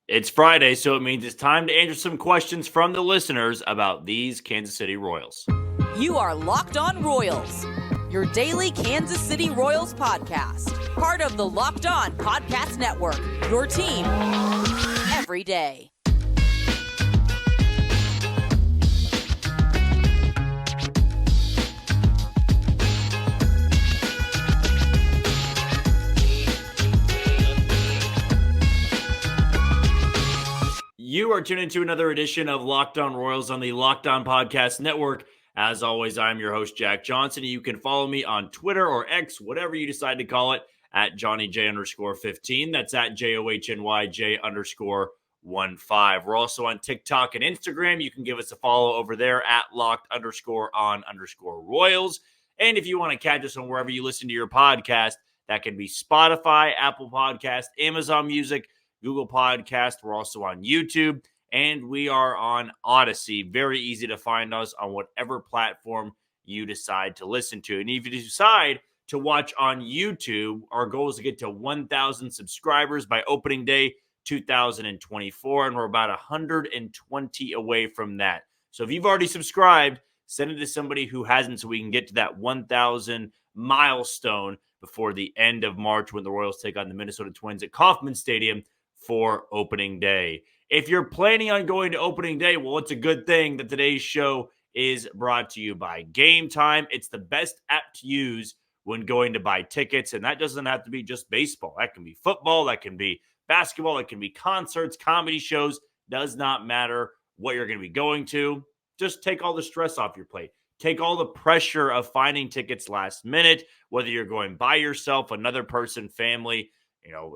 It's Friday, so it means it's time to answer some questions from the listeners about these Kansas City Royals. You are Locked On Royals, your daily Kansas City Royals podcast. Part of the Locked On Podcast Network, your team every day. You are tuned into another edition of Locked On Royals on the Locked On Podcast Network. As always, I'm your host, Jack Johnson. You can follow me on Twitter or X, whatever you decide to call it, at JohnnyJ_15. That's at JOHNYJ_15. We're also on TikTok and Instagram. You can give us a follow over there at Locked_on_Royals. And if you want to catch us on wherever you listen to your podcast, that can be Spotify, Apple Podcast, Amazon Music, Google Podcast. We're also on YouTube, and we are on Odyssey. Very easy to find us on whatever platform you decide to listen to. And if you decide to watch on YouTube, our goal is to get to 1,000 subscribers by opening day 2024, and we're about 120 away from that. So if you've already subscribed, send it to somebody who hasn't so we can get to that 1,000 milestone before the end of March when the Royals take on the Minnesota Twins at Kauffman Stadium for opening day. If you're planning on going to opening day, well, it's a good thing that today's show is brought to you by Gametime. It's the best app to use when going to buy tickets, and that doesn't have to be just baseball. That can be football, that can be basketball, it can be concerts, comedy shows. Does not matter what you're going to be going to. Just take all the stress off your plate. Take all the pressure of finding tickets last minute, whether you're going by yourself, another person, family,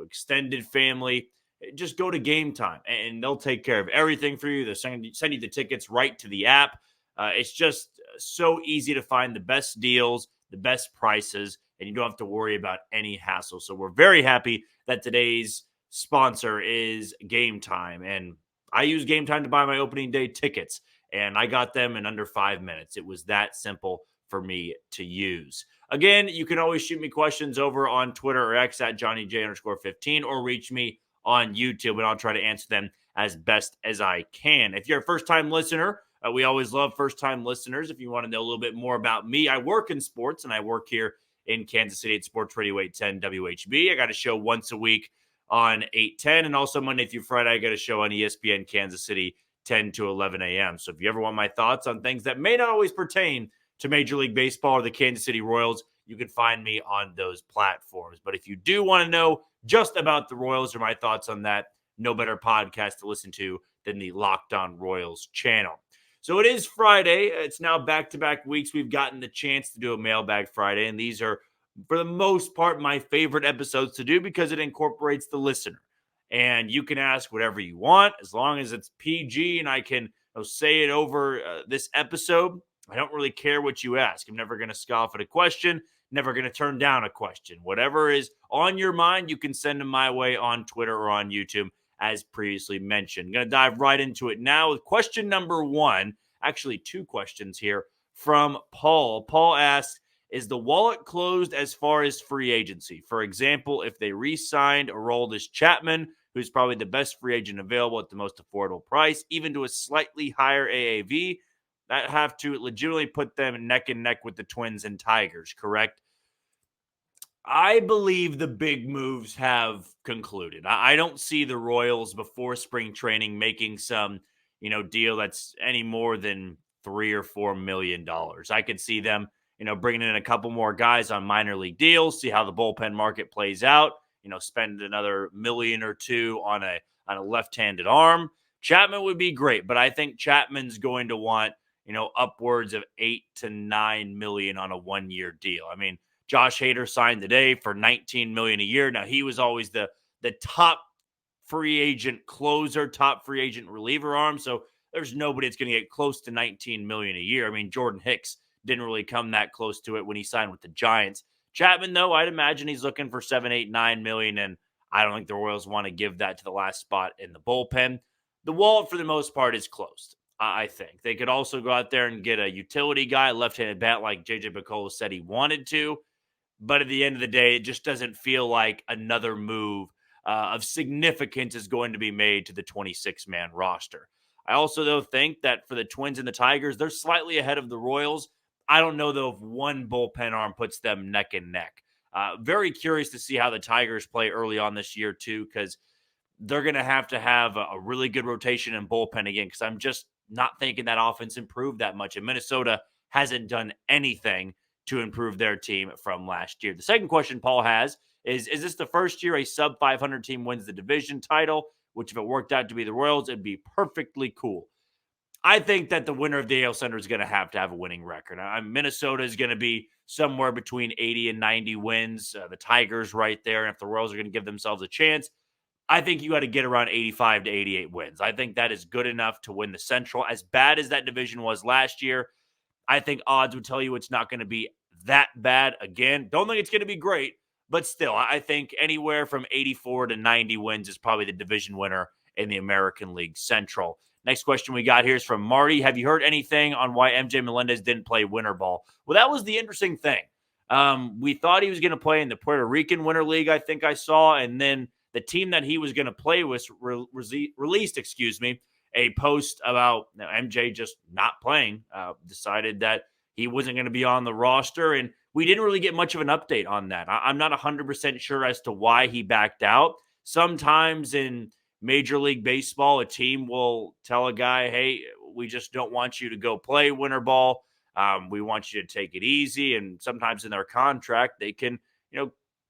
extended family. Just go to Gametime, and they'll take care of everything for you. They'll send you the tickets right to the app. It's just so easy to find the best deals, the best prices, and you don't have to worry about any hassle. So we're very happy that today's sponsor is Gametime, and I use Gametime to buy my opening day tickets, and I got them in under 5 minutes. It was that simple for me to use. Again, you can always shoot me questions over on Twitter or X at JohnnyJ_15 or reach me on YouTube, and I'll try to answer them as best as I can. If you're a first-time listener, we always love first-time listeners. If you want to know a little bit more about me, I work in sports, and I work here in Kansas City at Sports Radio 810 WHB. I got a show once a week on 810, and also Monday through Friday, I got a show on ESPN Kansas City 10 to 11 a.m. So if you ever want my thoughts on things that may not always pertain to Major League Baseball or the Kansas City Royals, you can find me on those platforms. But if you do want to know just about the Royals or my thoughts on that, no better podcast to listen to than the Locked On Royals channel. So it is Friday. It's now back-to-back weeks. We've gotten the chance to do a Mailbag Friday, and these are, for the most part, my favorite episodes to do because it incorporates the listener. And you can ask whatever you want as long as it's PG and I can say it over this episode. I don't really care what you ask. I'm never going to scoff at a question. Never going to turn down a question. Whatever is on your mind, you can send them my way on Twitter or on YouTube, as previously mentioned. I'm going to dive right into it now with question number one. Actually, two questions here from Paul. Paul asks, is the wallet closed as far as free agency? For example, if they re-signed Aroldis Chapman, who's probably the best free agent available at the most affordable price, even to a slightly higher AAV, that have to legitimately put them neck and neck with the Twins and Tigers, correct? I believe the big moves have concluded. I don't see the Royals before spring training making some, deal that's any more than $3 or $4 million. I could see them, bringing in a couple more guys on minor league deals, see how the bullpen market plays out, spend another million or two on a left-handed arm. Chapman would be great, but I think Chapman's going to want, upwards of $8 to $9 million on a 1-year deal. I mean, Josh Hader signed today for $19 million a year. Now, he was always the top free agent closer, top free agent reliever arm. So there's nobody that's going to get close to $19 million a year. I mean, Jordan Hicks didn't really come that close to it when he signed with the Giants. Chapman, though, I'd imagine he's looking for $7, $8, $9 million, and I don't think the Royals want to give that to the last spot in the bullpen. The wallet, for the most part, is closed. I think they could also go out there and get a utility guy, left-handed bat, like JJ Picollo said he wanted to. But at the end of the day, it just doesn't feel like another move of significance is going to be made to the 26-man roster. I also, though, think that for the Twins and the Tigers, they're slightly ahead of the Royals. I don't know, though, if one bullpen arm puts them neck and neck. Very curious to see how the Tigers play early on this year, too, because they're going to have a really good rotation and bullpen again, because I'm just not thinking that offense improved that much. And Minnesota hasn't done anything to improve their team from last year. The second question Paul has is this the first year a sub-500 team wins the division title? Which, if it worked out to be the Royals, it'd be perfectly cool. I think that the winner of the AL Central is going to have a winning record. Minnesota is going to be somewhere between 80 and 90 wins. The Tigers right there. And if the Royals are going to give themselves a chance, I think you got to get around 85 to 88 wins. I think that is good enough to win the Central. As bad as that division was last year, I think odds would tell you it's not going to be that bad again. Don't think it's going to be great, but still, I think anywhere from 84 to 90 wins is probably the division winner in the American League Central. Next question we got here is from Marty. Have you heard anything on why MJ Melendez didn't play winter ball? Well, that was the interesting thing. We thought he was going to play in the Puerto Rican Winter League, I think I saw, and then the team that he was going to play with released a post about MJ just not playing, decided that he wasn't going to be on the roster, and we didn't really get much of an update on that. I'm not 100% sure as to why he backed out. Sometimes in Major League Baseball, a team will tell a guy, hey, we just don't want you to go play winter ball. We want you to take it easy. And sometimes in their contract, they can,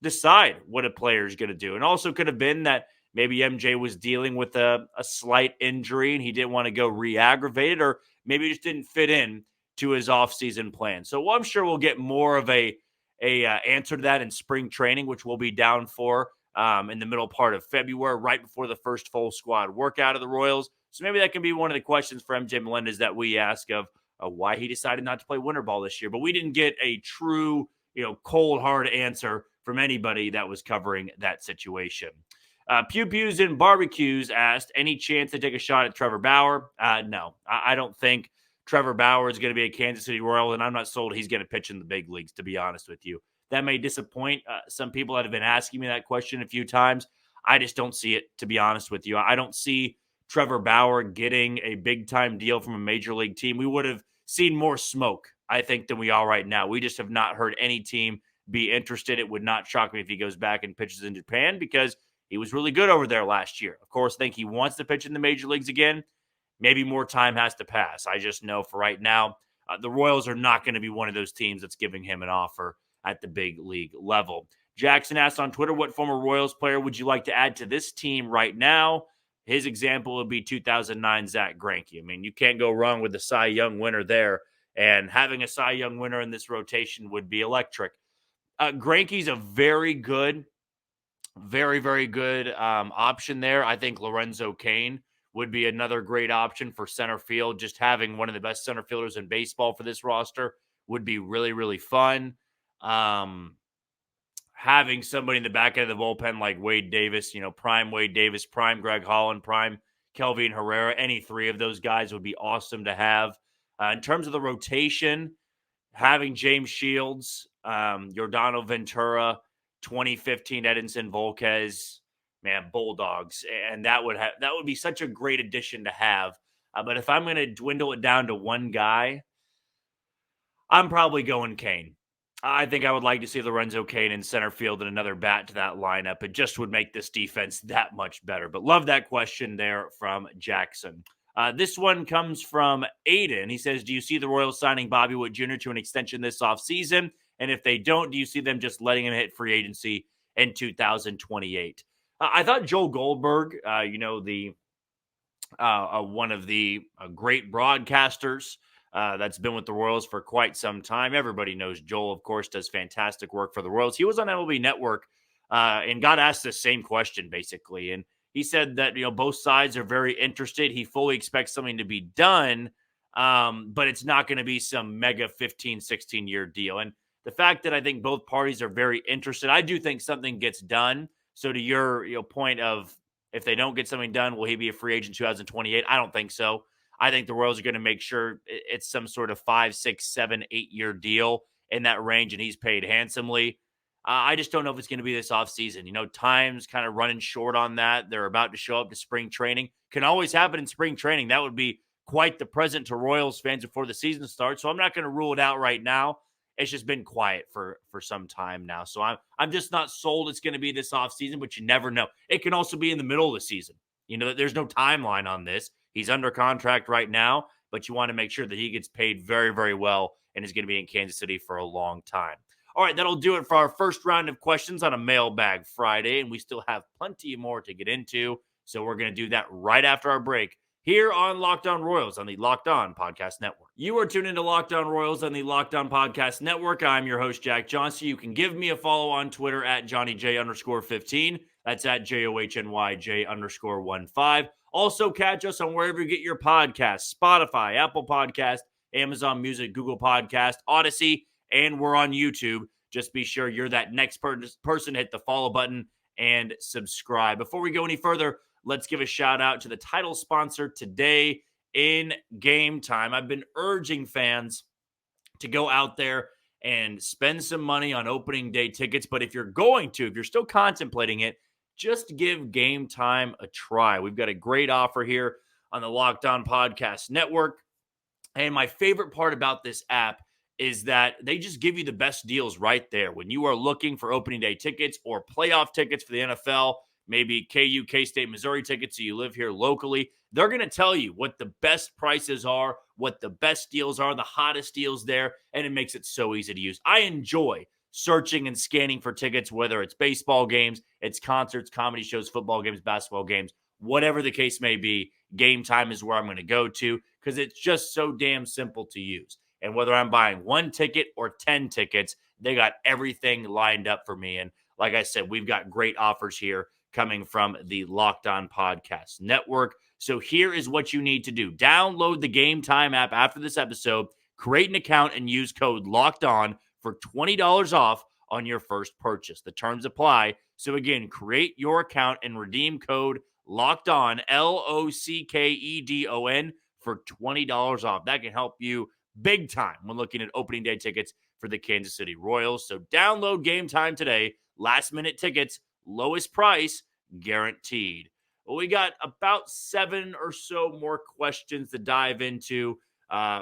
decide what a player is going to do. And also could have been that maybe MJ was dealing with a slight injury and he didn't want to go re-aggravate it, or maybe it just didn't fit in to his offseason plan. So I'm sure we'll get more of a answer to that in spring training, which we'll be down for in the middle part of February, right before the first full squad workout of the Royals. So maybe that can be one of the questions for MJ Melendez that we ask of why he decided not to play winter ball this year. But we didn't get a true, cold, hard answer from anybody that was covering that situation. Pew Pews and Barbecues asked, any chance to take a shot at Trevor Bauer? No, I don't think Trevor Bauer is going to be a Kansas City Royal, and I'm not sold he's going to pitch in the big leagues, to be honest with you. That may disappoint some people that have been asking me that question a few times. I just don't see it, to be honest with you. I don't see Trevor Bauer getting a big-time deal from a major league team. We would have seen more smoke, I think, than we are right now. We just have not heard any team be interested. It would not shock me if he goes back and pitches in Japan, because he was really good over there last year. Of course, I think he wants to pitch in the major leagues again. Maybe more time has to pass. I just know for right now, the Royals are not going to be one of those teams that's giving him an offer at the big league level. Jackson asked on Twitter, what former Royals player would you like to add to this team right now? His example would be 2009 Zach Greinke. I mean, you can't go wrong with the Cy Young winner there, and having a Cy Young winner in this rotation would be electric. Greinke's a very, very good option there. I think Lorenzo Cain would be another great option for center field. Just having one of the best center fielders in baseball for this roster would be really, really fun. Having somebody in the back end of the bullpen like Wade Davis, prime Wade Davis, prime Greg Holland, prime Kelvin Herrera, any three of those guys would be awesome to have. In terms of the rotation, having James Shields, Yordano Ventura, 2015 Edinson Volquez, man, Bulldogs, and that would be such a great addition to have. But if I'm going to dwindle it down to one guy, I'm probably going Kane. I think I would like to see Lorenzo Cain in center field and another bat to that lineup. It just would make this defense that much better. But love that question there from Jackson. This one comes from Aiden. He says, do you see the Royals signing Bobby Witt Jr. to an extension this offseason? And if they don't, do you see them just letting him hit free agency in 2028? I thought Joel Goldberg, one of the great broadcasters that's been with the Royals for quite some time. Everybody knows Joel, of course, does fantastic work for the Royals. He was on MLB Network and got asked the same question, basically. And he said that, both sides are very interested. He fully expects something to be done, but it's not going to be some mega 15, 16-year deal. And the fact that I think both parties are very interested, I do think something gets done. So to your point of, if they don't get something done, will he be a free agent 2028? I don't think so. I think the Royals are going to make sure it's some sort of 5, 6, 7, 8-year deal in that range, and he's paid handsomely. I just don't know if it's going to be this offseason. Time's kind of running short on that. They're about to show up to spring training. Can always happen in spring training. That would be quite the present to Royals fans before the season starts. So I'm not going to rule it out right now. It's just been quiet for some time now. So I'm just not sold it's going to be this offseason, but you never know. It can also be in the middle of the season. There's no timeline on this. He's under contract right now, but you want to make sure that he gets paid very, very well and is going to be in Kansas City for a long time. All right, that'll do it for our first round of questions on a Mailbag Friday, and we still have plenty more to get into, so we're going to do that right after our break here on Locked On Royals on the Locked On Podcast Network. You are tuned into Locked On Royals on the Locked On Podcast Network. I'm your host, Jack Johnson. You can give me a follow on Twitter at JohnnyJ_15. That's at JOHNYJ_15. Also, catch us on wherever you get your podcasts, Spotify, Apple Podcast, Amazon Music, Google Podcast, Odyssey, and we're on YouTube. Just be sure you're that next person, hit the follow button and subscribe. Before we go any further, let's give a shout out to the title sponsor today in Gametime. I've been urging fans to go out there and spend some money on opening day tickets. But if you're still contemplating it, just give Gametime a try. We've got a great offer here on the Locked On Podcast Network. And my favorite part about this app is that they just give you the best deals right there. When you are looking for opening day tickets or playoff tickets for the NFL, maybe KU, K-State, Missouri tickets so you live here locally, they're going to tell you what the best prices are, what the best deals are, the hottest deals there, and it makes it so easy to use. I enjoy searching and scanning for tickets, whether it's baseball games, it's concerts, comedy shows, football games, basketball games, whatever the case may be. Gametime is where I'm going to go to because it's just so damn simple to use. And whether I'm buying 1 ticket or 10 tickets, they got everything lined up for me. And like I said, we've got great offers here coming from the Locked On Podcast Network. So here is what you need to do. Download the Gametime app after this episode, create an account, and use code LOCKEDON for $20 off on your first purchase. The terms apply. So again, create your account and redeem code LOCKEDON, LOCKEDON, for $20 off. That can help you big time when looking at opening day tickets for the Kansas City Royals. So download Gametime today. Last minute tickets, lowest price guaranteed. Well, we got about 7 or so more questions to dive into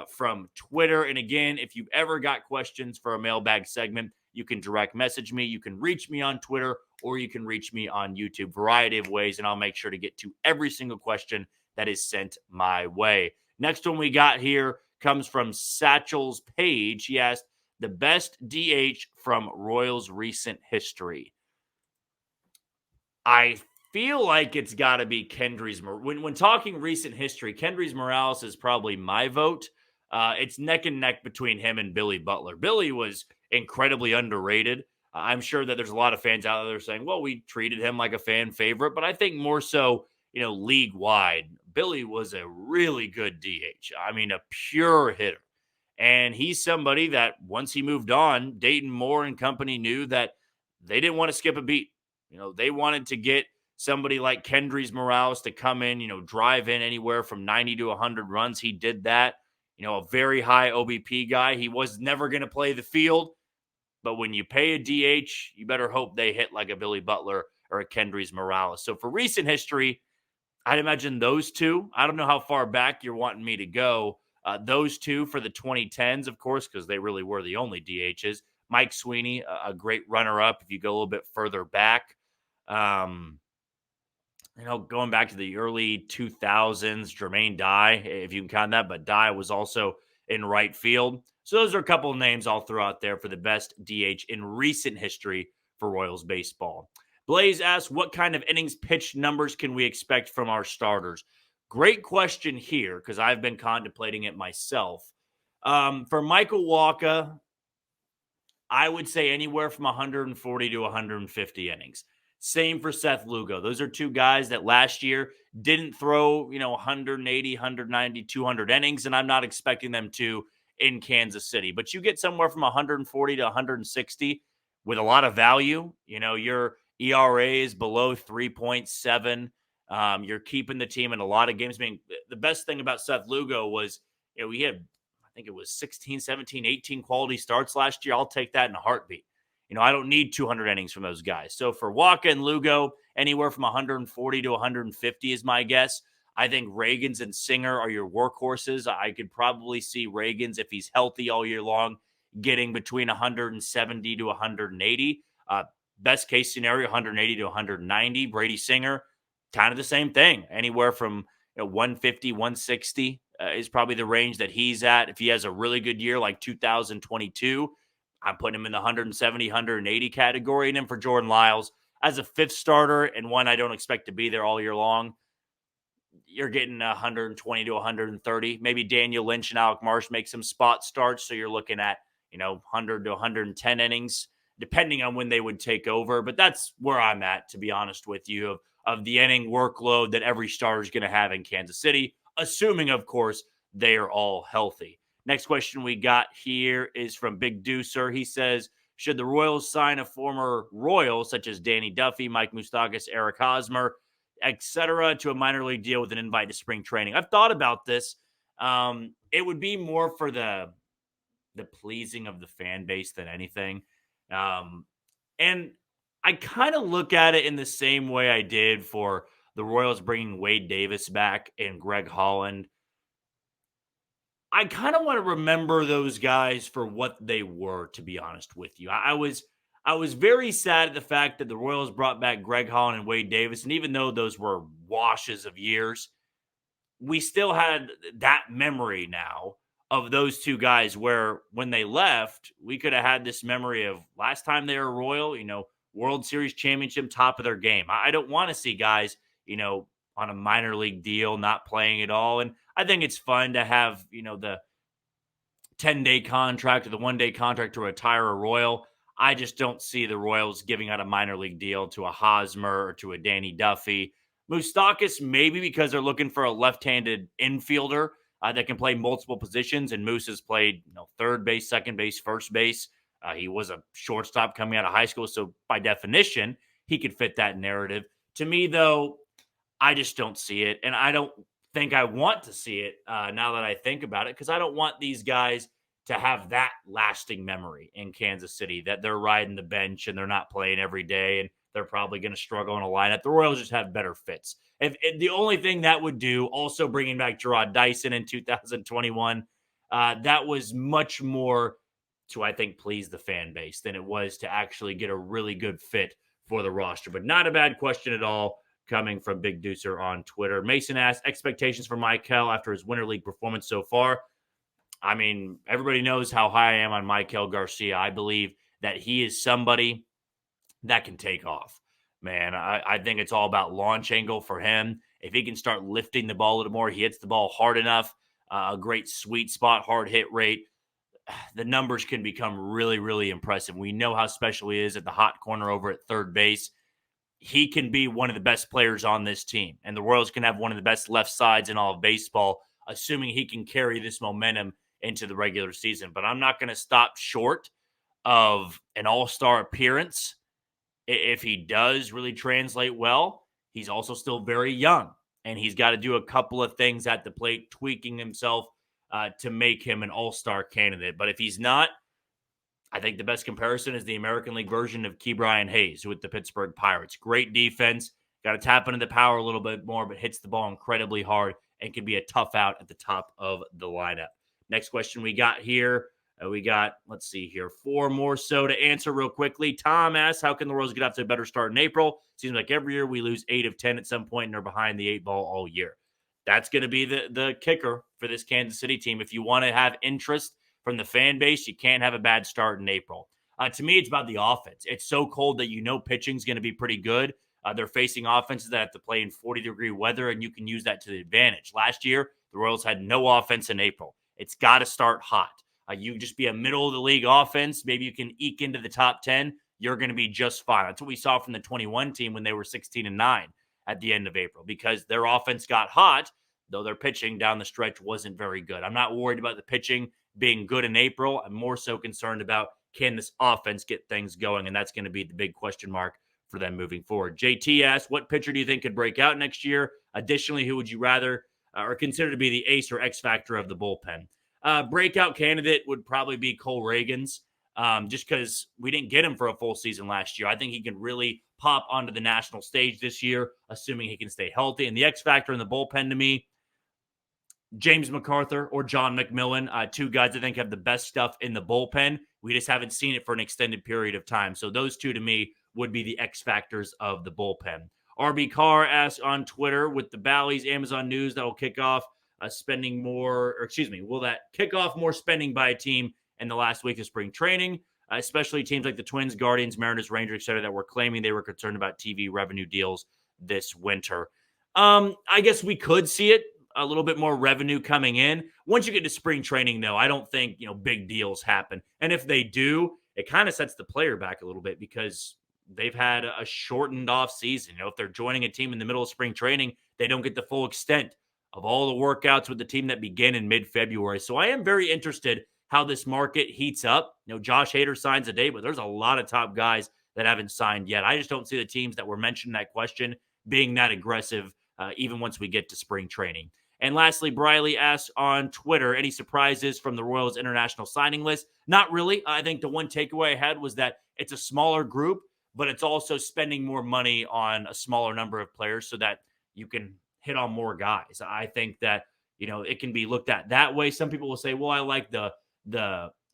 from Twitter. And again, if you've ever got questions for a mailbag segment, you can direct message me. You can reach me on Twitter or you can reach me on YouTube. Variety of ways, and I'll make sure to get to every single question that is sent my way. Next one we got here comes from Satchel's Page. He asked, the best DH from Royals' recent history. I feel like it's got to be Kendrys. When talking recent history, Kendrys Morales is probably my vote. It's neck and neck between him and Billy Butler. Billy was incredibly underrated. I'm sure that there's a lot of fans out there saying, well, we treated him like a fan favorite, but I think more so, league-wide, Billy was a really good DH. I mean, a pure hitter. And he's somebody that once he moved on, Dayton Moore and company knew that they didn't want to skip a beat. They wanted to get somebody like Kendrys Morales to come in, drive in anywhere from 90 to 100 runs. He did that. A very high OBP guy. He was never going to play the field. But when you pay a DH, you better hope they hit like a Billy Butler or a Kendrys Morales. So for recent history, I'd imagine those two. I don't know how far back you're wanting me to go. Those two for the 2010s, of course, because they really were the only DHs. Mike Sweeney, a great runner-up if you go a little bit further back. Going back to the early 2000s, Jermaine Dye, if you can count that, but Dye was also in right field. So those are a couple of names I'll throw out there for the best DH in recent history for Royals baseball. Blaze asks, what kind of innings pitched numbers can we expect from our starters? Great question here, because I've been contemplating it myself. For Michael Wacha, I would say anywhere from 140 to 150 innings. Same for Seth Lugo. Those are two guys that last year didn't throw, 180, 190, 200 innings, and I'm not expecting them to in Kansas City. But you get somewhere from 140 to 160 with a lot of value. Your ERA is below 3.7. You're keeping the team in a lot of games. I mean, the best thing about Seth Lugo was, we had, I think it was 16, 17, 18 quality starts last year. I'll take that in a heartbeat. I don't need 200 innings from those guys. So for Wacha and Lugo, anywhere from 140 to 150 is my guess. I think Ragans and Singer are your workhorses. I could probably see Ragans, if he's healthy all year long, getting between 170 to 180. Best case scenario, 180 to 190. Brady Singer, kind of the same thing. Anywhere from 150, 160 is probably the range that he's at. If he has a really good year like 2022, I'm putting him in the 170, 180 category. And then for Jordan Lyles, as a fifth starter and one I don't expect to be there all year long, you're getting 120 to 130. Maybe Daniel Lynch and Alec Marsh make some spot starts. So you're looking at, 100 to 110 innings, depending on when they would take over. But that's where I'm at, to be honest with you, of the inning workload that every starter is going to have in Kansas City, assuming, of course, they are all healthy. Next question we got here is from Big Deucer. He says, should the Royals sign a former Royal, such as Danny Duffy, Mike Moustakas, Eric Hosmer, etc., to a minor league deal with an invite to spring training? I've thought about this. It would be more for the pleasing of the fan base than anything. And I kind of look at it in the same way I did for the Royals bringing Wade Davis back and Greg Holland. I kind of want to remember those guys for what they were, to be honest with you. I was very sad at the fact that the Royals brought back Greg Holland and Wade Davis, and even though those were washes of years, we still had that memory now of those two guys where when they left, we could have had this memory of last time they were Royal, World Series championship, top of their game. I don't want to see guys, on a minor league deal, not playing at all. And I think it's fun to have, the 10-day contract or the 1-day contract to retire a Royal. I just don't see the Royals giving out a minor league deal to a Hosmer or to a Danny Duffy. Moustakas, maybe because they're looking for a left-handed infielder that can play multiple positions. And Moose has played, third base, second base, first base. He was a shortstop coming out of high school. So by definition, he could fit that narrative. To me, though, I just don't see it. And I don't think I want to see it now that I think about it, because I don't want these guys to have that lasting memory in Kansas City, that they're riding the bench and they're not playing every day and they're probably going to struggle in a lineup. The Royals just have better fits. If the only thing that would do, also bringing back Gerard Dyson in 2021, that was much more to, I think, please the fan base than it was to actually get a really good fit for the roster. But not a bad question at all, coming from Big Deucer on Twitter. Mason asked, expectations for Michael after his Winter League performance so far. I mean, everybody knows how high I am on Michael Garcia. I believe that he is somebody that can take off. Man, I think it's all about launch angle for him. If he can start lifting the ball a little more, he hits the ball hard enough, a great sweet spot, hard hit rate, the numbers can become really, really impressive. We know how special he is at the hot corner over at third base. He can be one of the best players on this team, and the Royals can have one of the best left sides in all of baseball, assuming he can carry this momentum into the regular season. But I'm not going to stop short of an all-star appearance. If he does really translate well, he's also still very young, and he's got to do a couple of things at the plate, tweaking himself to make him an all-star candidate. But if he's not, I think the best comparison is the American League version of Ke'Bryan Hayes with the Pittsburgh Pirates. Great defense, got to tap into the power a little bit more, but hits the ball incredibly hard and can be a tough out at the top of the lineup. Next question we got here. Let's see here, 4 more so to answer real quickly. Tom asks, how can the Royals get off to a better start in April? Seems like every year we lose 8 of 10 at some point and are behind the 8 ball all year. That's going to be the kicker for this Kansas City team. If you want to have interest from the fan base, you can't have a bad start in April. To me, it's about the offense. It's so cold that pitching is going to be pretty good. They're facing offenses that have to play in 40-degree weather, and you can use that to the advantage. Last year, the Royals had no offense in April. It's got to start hot. You just be a middle-of-the-league offense. Maybe you can eke into the top 10. You're going to be just fine. That's what we saw from the 21 team when they were 16-9 at the end of April, because their offense got hot, though their pitching down the stretch wasn't very good. I'm not worried about the pitching being good in April. I'm more so concerned about, can this offense get things going? And that's going to be the big question mark for them moving forward. JT asked, what pitcher do you think could break out next year? Additionally, who would you rather or consider to be the ace or X factor of the bullpen? Breakout candidate would probably be Cole Ragans. just because we didn't get him for a full season last year. I think he can really pop onto the national stage this year, assuming he can stay healthy. And the X factor in the bullpen to me, James MacArthur or John McMillan, two guys I think have the best stuff in the bullpen. We just haven't seen it for an extended period of time. So those two to me would be the X factors of the bullpen. RB Carr asks on Twitter, with the Bally's Amazon news that will kick off will that kick off more spending by a team in the last week of spring training, especially teams like the Twins, Guardians, Mariners, Rangers, etc., that were claiming they were concerned about TV revenue deals this winter. I guess we could see it. A little bit more revenue coming in. Once you get to spring training, though, I don't think, big deals happen. And if they do, it kind of sets the player back a little bit because they've had a shortened off season. If they're joining a team in the middle of spring training, they don't get the full extent of all the workouts with the team that begin in mid-February. So I am very interested how this market heats up. Josh Hader signs a day, but there's a lot of top guys that haven't signed yet. I just don't see the teams that were mentioned in that question being that aggressive even once we get to spring training. And lastly, Briley asks on Twitter, any surprises from the Royals international signing list? Not really. I think the one takeaway I had was that it's a smaller group, but it's also spending more money on a smaller number of players so that you can hit on more guys. I think that, it can be looked at that way. Some people will say, well, I like the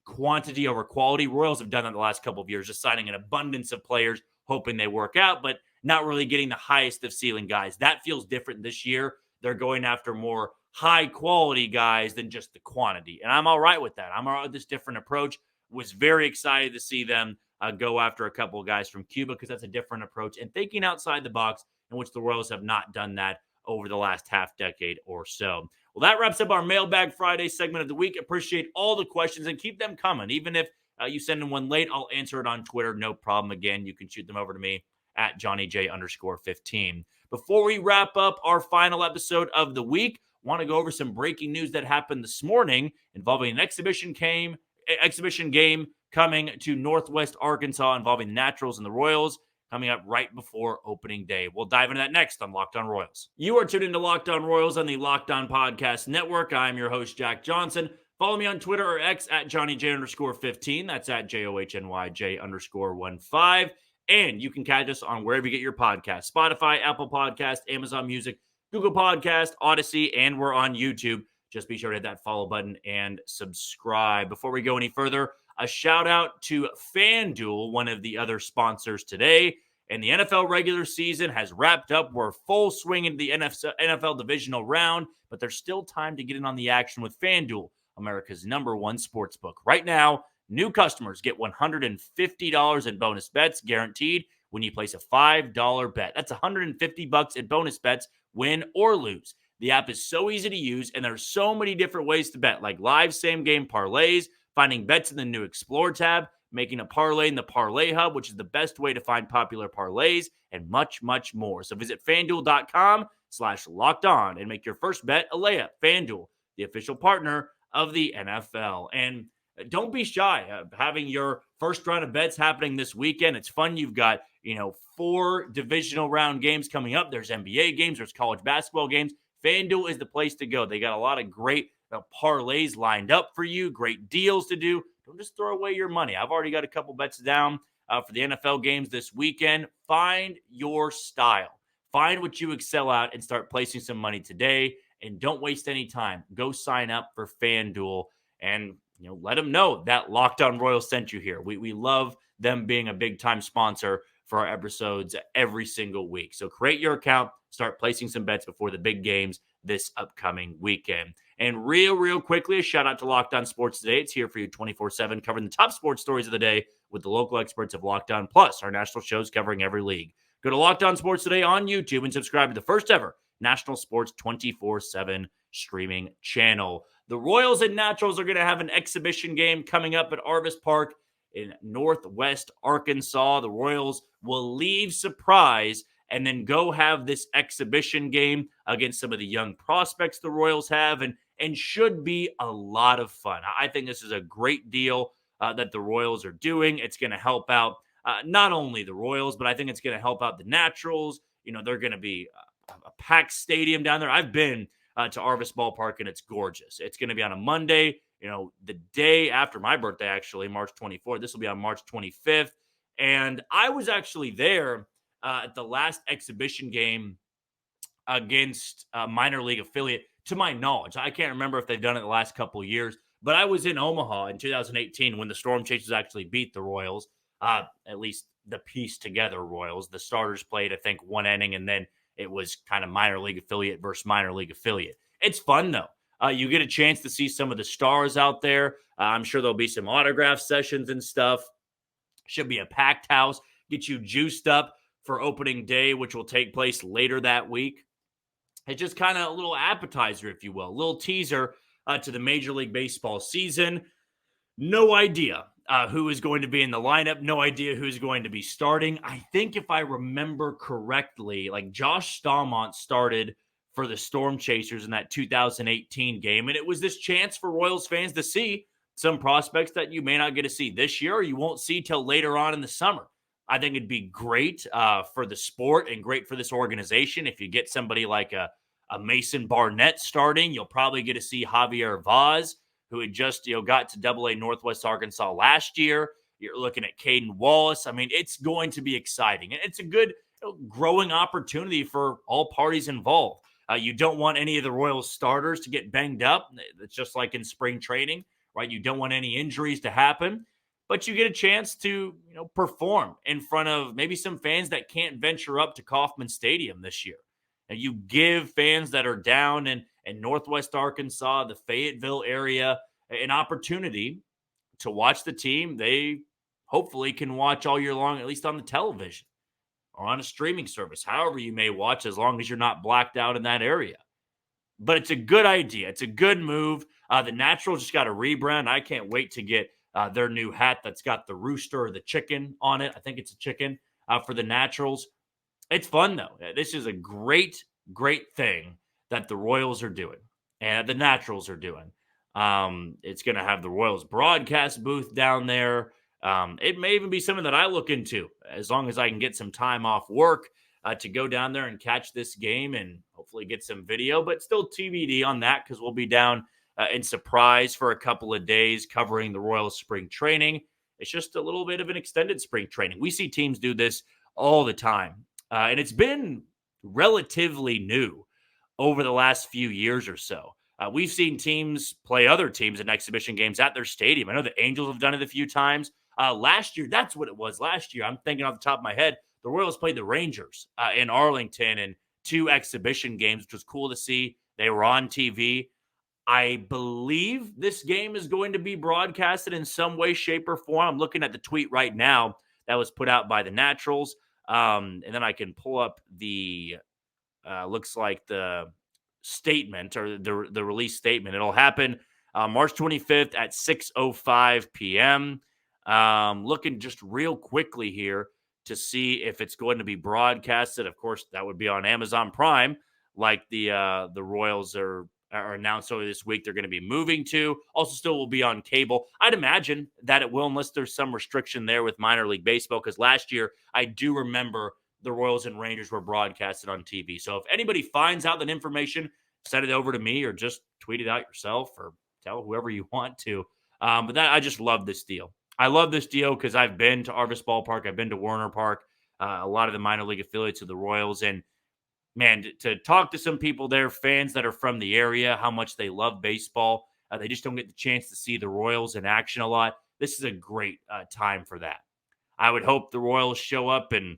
quantity over quality. Royals have done that the last couple of years, just signing an abundance of players, hoping they work out, but not really getting the highest of ceiling guys. That feels different this year. They're going after more high-quality guys than just the quantity. And I'm all right with that. I'm all right with this different approach. Was very excited to see them go after a couple of guys from Cuba because that's a different approach and thinking outside the box, in which the Royals have not done that over the last half decade or so. Well, that wraps up our Mailbag Friday segment of the week. Appreciate all the questions and keep them coming. Even if you send in one late, I'll answer it on Twitter. No problem. Again, you can shoot them over to me at JohnnyJ_15. Before we wrap up our final episode of the week, I want to go over some breaking news that happened this morning involving an exhibition game coming to Northwest Arkansas involving the Naturals and the Royals, coming up right before opening day. We'll dive into that next on Locked On Royals. You are tuned into Locked On Royals on the Locked On Podcast Network. I'm your host, Jack Johnson. Follow me on Twitter or X at JohnnyJ_15. That's at JOHNYJ_15. And you can catch us on wherever you get your podcasts: Spotify, Apple Podcast, Amazon Music, Google Podcast, Odyssey, and we're on YouTube. Just be sure to hit that follow button and subscribe. Before we go any further, a shout out to FanDuel, one of the other sponsors today. And the NFL regular season has wrapped up. We're full swing into the NFL divisional round, but there's still time to get in on the action with FanDuel, America's #1 sportsbook. Right now, new customers get $150 in bonus bets guaranteed when you place a $5 bet. That's $150 in bonus bets, win or lose. The app is so easy to use, and there's so many different ways to bet, like live same-game parlays, finding bets in the new Explore tab, making a parlay in the Parlay Hub, which is the best way to find popular parlays, and much, much more. So visit FanDuel.com/lockedon and make your first bet a layup. FanDuel, the official partner of the NFL. And don't be shy of having your first round of bets happening this weekend. It's fun. You've got, 4 divisional round games coming up. There's NBA games. There's college basketball games. FanDuel is the place to go. They got a lot of great parlays lined up for you, great deals to do. Don't just throw away your money. I've already got a couple bets down for the NFL games this weekend. Find your style. Find what you excel at and start placing some money today. And don't waste any time. Go sign up for FanDuel and let them know that Locked On Royals sent you here. We love them being a big-time sponsor for our episodes every single week. So create your account, start placing some bets before the big games this upcoming weekend. And real quickly, a shout-out to Locked On Sports Today. It's here for you 24/7, covering the top sports stories of the day with the local experts of Locked On, plus our national shows covering every league. Go to Locked On Sports Today on YouTube and subscribe to the first-ever national sports 24/7 streaming channel. The Royals and Naturals are going to have an exhibition game coming up at Arvis Park in Northwest Arkansas. The Royals will leave surprise and then go have this exhibition game against some of the young prospects the Royals have, and should be a lot of fun. I think this is a great deal that the Royals are doing. It's going to help out not only the Royals, but I think it's going to help out the Naturals. They're going to be a packed stadium down there. I've been to Arvis Ballpark, and it's gorgeous. It's going to be on a Monday. the day after my birthday, actually, March 24th. This will be on March 25th. And I was actually there at the last exhibition game against a minor league affiliate, to my knowledge. I can't remember if they've done it the last couple of years, but I was in Omaha in 2018 when the Storm Chasers actually beat the Royals, at least the piece together Royals. The starters played, I think, one inning, and then it was kind of minor league affiliate versus minor league affiliate. It's fun, though. You get a chance to see some of the stars out there. I'm sure there'll be some autograph sessions and stuff. Should be a packed house. Get you juiced up for opening day, which will take place later that week. It's just kind of a little appetizer, if you will, a little teaser to the Major League Baseball season. No idea who is going to be in the lineup. No idea who's going to be starting. I think if I remember correctly, like Josh Stallmont started for the Storm Chasers in that 2018 game. And it was this chance for Royals fans to see some prospects that you may not get to see this year or you won't see till later on in the summer. I think it'd be great for the sport and great for this organization. If you get somebody like a Mason Barnett starting, you'll probably get to see Javier Vaz, who had just got to AA Northwest Arkansas last year. You're looking at Caden Wallace. I mean, it's going to be exciting. And it's a good growing opportunity for all parties involved. You don't want any of the Royals starters to get banged up. It's just like in spring training, right? You don't want any injuries to happen. But you get a chance to, perform in front of maybe some fans that can't venture up to Kauffman Stadium this year. And you give fans that are down in Northwest Arkansas, the Fayetteville area, an opportunity to watch the team they hopefully can watch all year long, at least on the television or on a streaming service, however you may watch, as long as you're not blacked out in that area. But it's a good idea. It's a good move. The Naturals just got a rebrand. I can't wait to get their new hat that's got the rooster or the chicken on it. I think it's a chicken for the Naturals. It's fun, though. This is a great, great thing that the Royals are doing and the Naturals are doing. It's going to have the Royals broadcast booth down there. It may even be something that I look into as long as I can get some time off work to go down there and catch this game and hopefully get some video, but still TBD on that because we'll be down in Surprise for a couple of days covering the Royals spring training. It's just a little bit of an extended spring training. We see teams do this all the time, and it's been relatively new over the last few years or so. We've seen teams play other teams in exhibition games at their stadium. I know the Angels have done it a few times. Last year, that's what it was last year. I'm thinking off the top of my head, the Royals played the Rangers in Arlington in 2 exhibition games, which was cool to see. They were on TV. I believe this game is going to be broadcasted in some way, shape, or form. I'm looking at the tweet right now that was put out by the Naturals. And then I can pull up the, looks like the statement or the release statement. It'll happen March 25th at 6:05 p.m. Looking just real quickly here to see if it's going to be broadcasted. Of course, that would be on Amazon Prime, like the Royals are announced earlier this week they're going to be moving to. Also still will be on cable. I'd imagine that it will, unless there's some restriction there with minor league baseball, because last year I do remember the Royals and Rangers were broadcasted on TV. So if anybody finds out that information, send it over to me or just tweet it out yourself or tell whoever you want to. But that I just love this deal. I love this deal because I've been to Arvis Ballpark. I've been to Warner Park, a lot of the minor league affiliates of the Royals. And man, to talk to some people there, fans that are from the area, how much they love baseball. They just don't get the chance to see the Royals in action a lot. This is a great time for that. I would hope the Royals show up in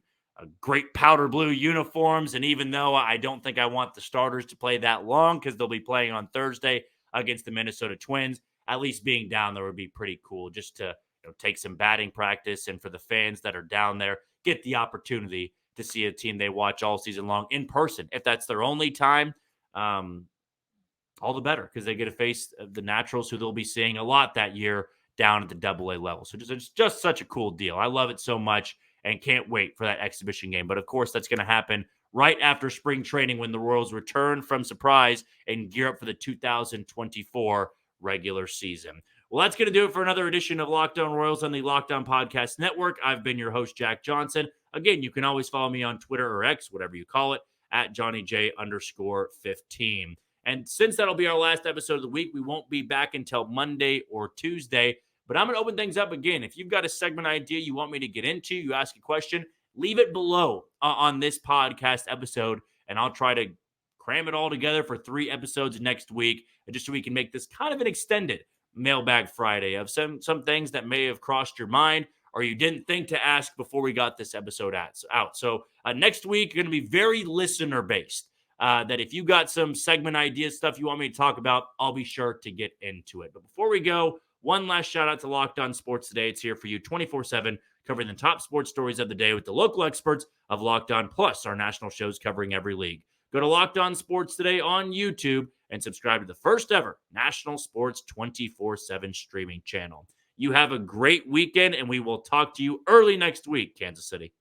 great powder blue uniforms. And even though I don't think I want the starters to play that long because they'll be playing on Thursday against the Minnesota Twins, at least being down there would be pretty cool just to take some batting practice. And for the fans that are down there, get the opportunity to see a team they watch all season long in person. If that's their only time, all the better, because they get to face the Naturals, who they'll be seeing a lot that year down at the AA level. So it's just such a cool deal. I love it so much and can't wait for that exhibition game. But of course, that's going to happen right after spring training when the Royals return from Surprise and gear up for the 2024 regular season. Well, that's going to do it for another edition of Locked On Royals on the Locked On Podcast Network. I've been your host, Jack Johnson. Again, you can always follow me on Twitter or X, whatever you call it, at JohnnyJ_15. And since that'll be our last episode of the week, we won't be back until Monday or Tuesday. But I'm going to open things up again. If you've got a segment idea you want me to get into, you ask a question, leave it below on this podcast episode, and I'll try to cram it all together for 3 episodes next week, just so we can make this kind of an extended Mailbag Friday of some things that may have crossed your mind or you didn't think to ask before we got this episode out. So next week, going to be very listener-based. That if you got some segment ideas, stuff you want me to talk about, I'll be sure to get into it. But before we go, one last shout out to Locked On Sports Today. It's here for you 24/7, covering the top sports stories of the day with the local experts of Locked On, plus our national shows covering every league. Go to Locked On Sports Today on YouTube and subscribe to the first ever national sports 24/7 streaming channel. You have a great weekend, and we will talk to you early next week, Kansas City.